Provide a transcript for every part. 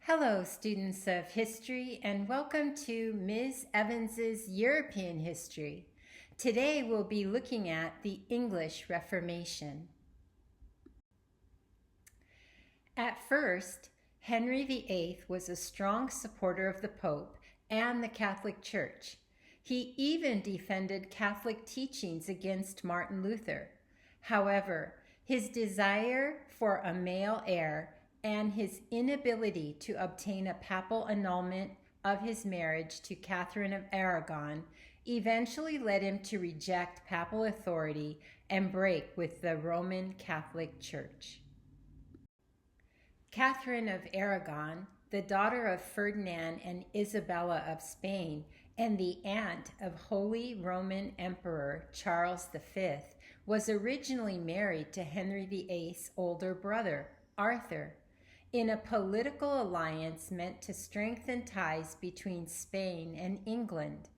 Hello, students of history, and welcome to Ms. Evans's European History. Today we'll be looking at the English Reformation. At first, Henry VIII was a strong supporter of the Pope and the Catholic Church. He even defended Catholic teachings against Martin Luther. However, his desire for a male heir and his inability to obtain a papal annulment of his marriage to Catherine of Aragon eventually led him to reject papal authority and break with the Roman Catholic Church. Catherine of Aragon, the daughter of Ferdinand and Isabella of Spain, and the aunt of Holy Roman Emperor Charles V, was originally married to Henry VIII's older brother, Arthur, in a political alliance meant to strengthen ties between Spain and England.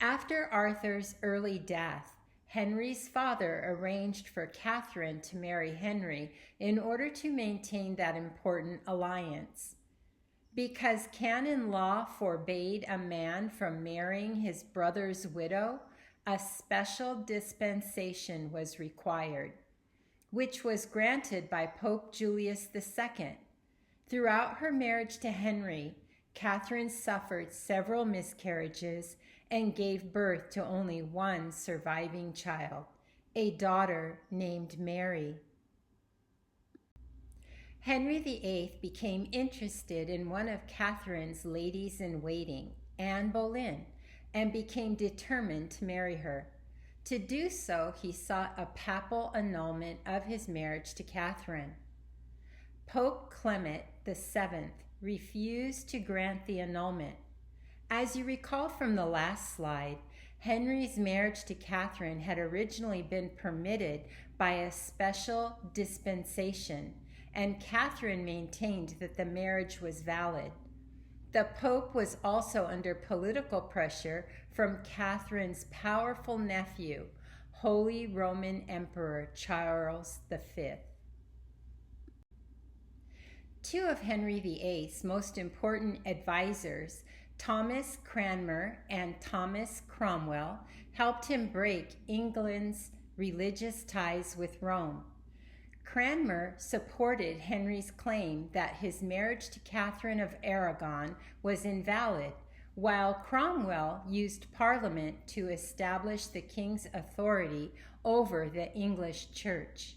After Arthur's early death, Henry's father arranged for Catherine to marry Henry in order to maintain that important alliance. Because canon law forbade a man from marrying his brother's widow, a special dispensation was required, which was granted by Pope Julius II. Throughout her marriage to Henry, Catherine suffered several miscarriages and gave birth to only one surviving child, a daughter named Mary. Henry VIII became interested in one of Catherine's ladies-in-waiting, Anne Boleyn, and became determined to marry her. To do so, he sought a papal annulment of his marriage to Catherine. Pope Clement VII refused to grant the annulment. As you recall from the last slide, Henry's marriage to Catherine had originally been permitted by a special dispensation, and Catherine maintained that the marriage was valid. The Pope was also under political pressure from Catherine's powerful nephew, Holy Roman Emperor Charles V. Two of Henry VIII's most important advisors, Thomas Cranmer and Thomas Cromwell, helped him break England's religious ties with Rome. Cranmer supported Henry's claim that his marriage to Catherine of Aragon was invalid, while Cromwell used Parliament to establish the king's authority over the English Church.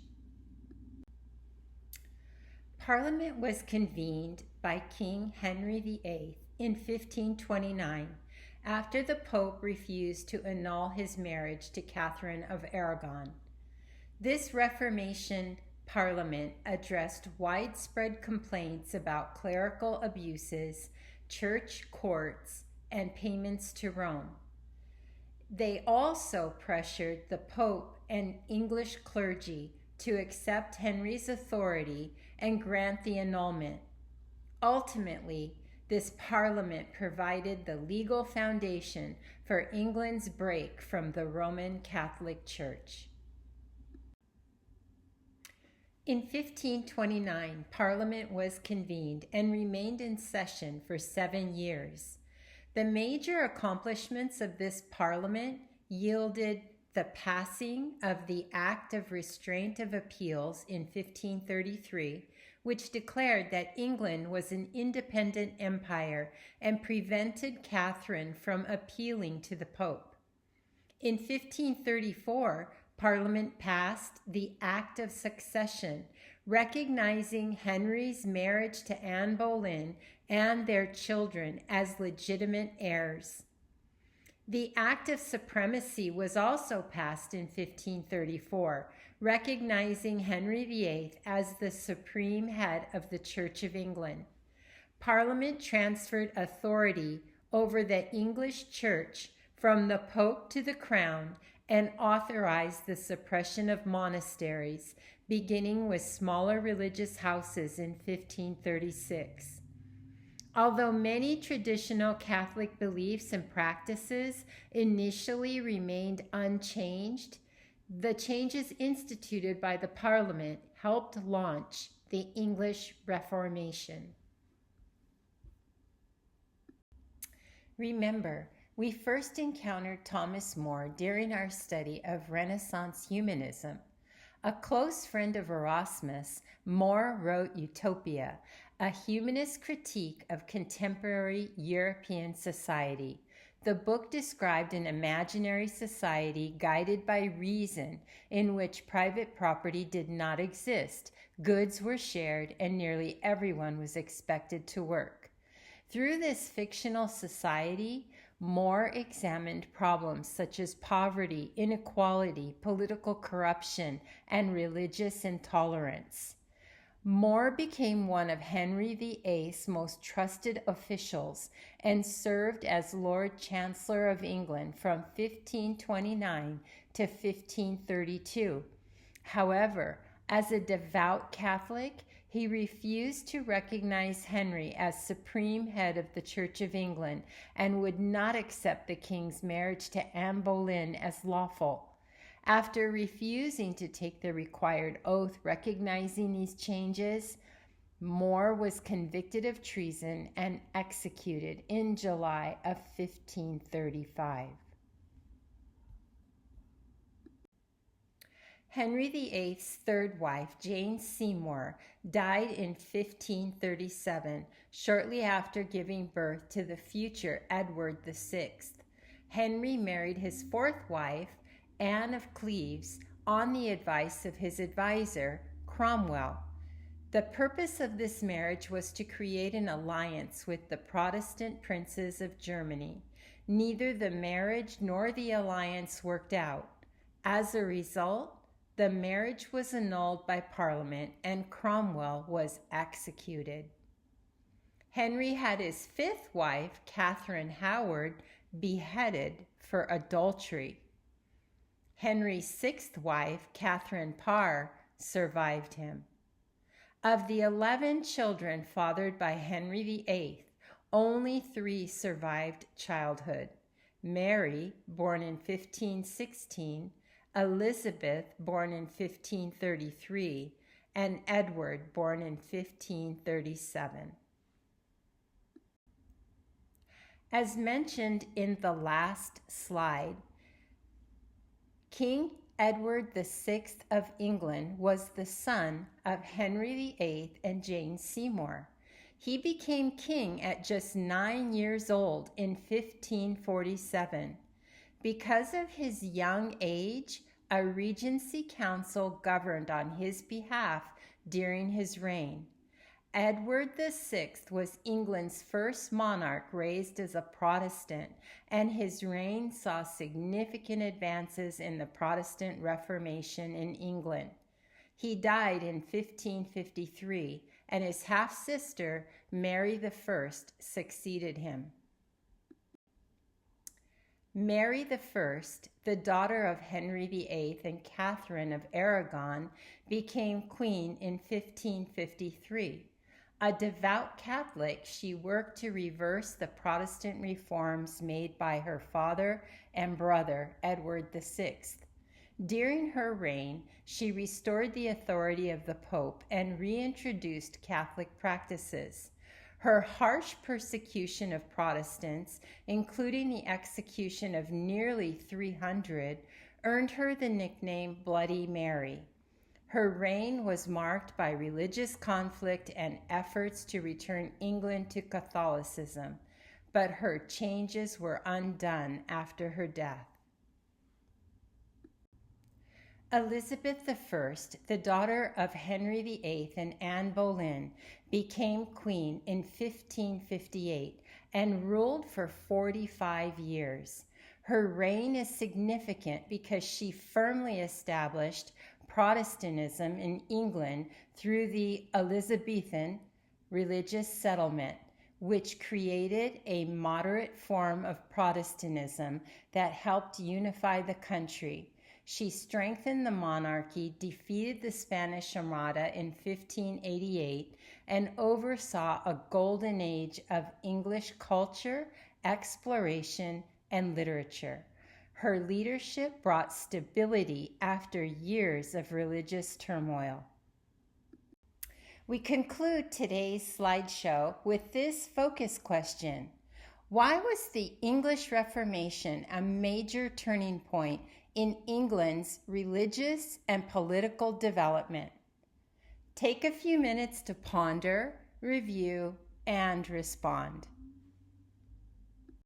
Parliament was convened by King Henry VIII in 1529 after the Pope refused to annul his marriage to Catherine of Aragon. This Reformation Parliament addressed widespread complaints about clerical abuses, church courts, and payments to Rome. They also pressured the Pope and English clergy to accept Henry's authority and grant the annulment. Ultimately, this Parliament provided the legal foundation for England's break from the Roman Catholic Church. In 1529, Parliament was convened and remained in session for 7 years. The major accomplishments of this Parliament yielded the passing of the Act of Restraint of Appeals in 1533, which declared that England was an independent empire and prevented Catherine from appealing to the Pope. In 1534, Parliament passed the Act of Succession, recognizing Henry's marriage to Anne Boleyn and their children as legitimate heirs. The Act of Supremacy was also passed in 1534, recognizing Henry VIII as the supreme head of the Church of England. Parliament transferred authority over the English Church from the Pope to the Crown and authorized the suppression of monasteries, beginning with smaller religious houses in 1536. Although many traditional Catholic beliefs and practices initially remained unchanged, the changes instituted by the Parliament helped launch the English Reformation. Remember, we first encountered Thomas More during our study of Renaissance humanism. A close friend of Erasmus, More wrote Utopia, a humanist critique of contemporary European society. The book described an imaginary society guided by reason in which private property did not exist, goods were shared, and nearly everyone was expected to work. Through this fictional society, More examined problems such as poverty, inequality, political corruption, and religious intolerance. More became one of Henry VIII's most trusted officials and served as Lord Chancellor of England from 1529 to 1532. However, as a devout Catholic, he refused to recognize Henry as supreme head of the Church of England and would not accept the king's marriage to Anne Boleyn as lawful. After refusing to take the required oath recognizing these changes, More was convicted of treason and executed in July of 1535. Henry VIII's third wife, Jane Seymour, died in 1537, shortly after giving birth to the future Edward VI. Henry married his fourth wife, Anne of Cleves, on the advice of his advisor, Cromwell. The purpose of this marriage was to create an alliance with the Protestant princes of Germany. Neither the marriage nor the alliance worked out. As a result, the marriage was annulled by Parliament and Cromwell was executed. Henry had his fifth wife, Catherine Howard, beheaded for adultery. Henry's sixth wife, Catherine Parr, survived him. Of the 11 children fathered by Henry VIII, only 3 survived childhood. Mary, born in 1516, Elizabeth, born in 1533, and Edward, born in 1537. As mentioned in the last slide, King Edward VI of England was the son of Henry VIII and Jane Seymour. He became king at just 9 years old in 1547. Because of his young age, a regency council governed on his behalf during his reign. Edward VI was England's first monarch raised as a Protestant, and his reign saw significant advances in the Protestant Reformation in England. He died in 1553, and his half-sister, Mary I, succeeded him. Mary I, the daughter of Henry VIII and Catherine of Aragon, became queen in 1553. A devout Catholic, she worked to reverse the Protestant reforms made by her father and brother, Edward VI. During her reign, she restored the authority of the Pope and reintroduced Catholic practices. Her harsh persecution of Protestants, including the execution of nearly 300, earned her the nickname Bloody Mary. Her reign was marked by religious conflict and efforts to return England to Catholicism, but her changes were undone after her death. Elizabeth I, the daughter of Henry VIII and Anne Boleyn, became queen in 1558 and ruled for 45 years. Her reign is significant because she firmly established Protestantism in England through the Elizabethan religious settlement, which created a moderate form of Protestantism that helped unify the country. She strengthened the monarchy, defeated the Spanish Armada in 1588, and oversaw a golden age of English culture, exploration, and literature. Her leadership brought stability after years of religious turmoil. We conclude today's slideshow with this focus question. Why was the English Reformation a major turning point in England's religious and political development? Take a few minutes to ponder, review, and respond.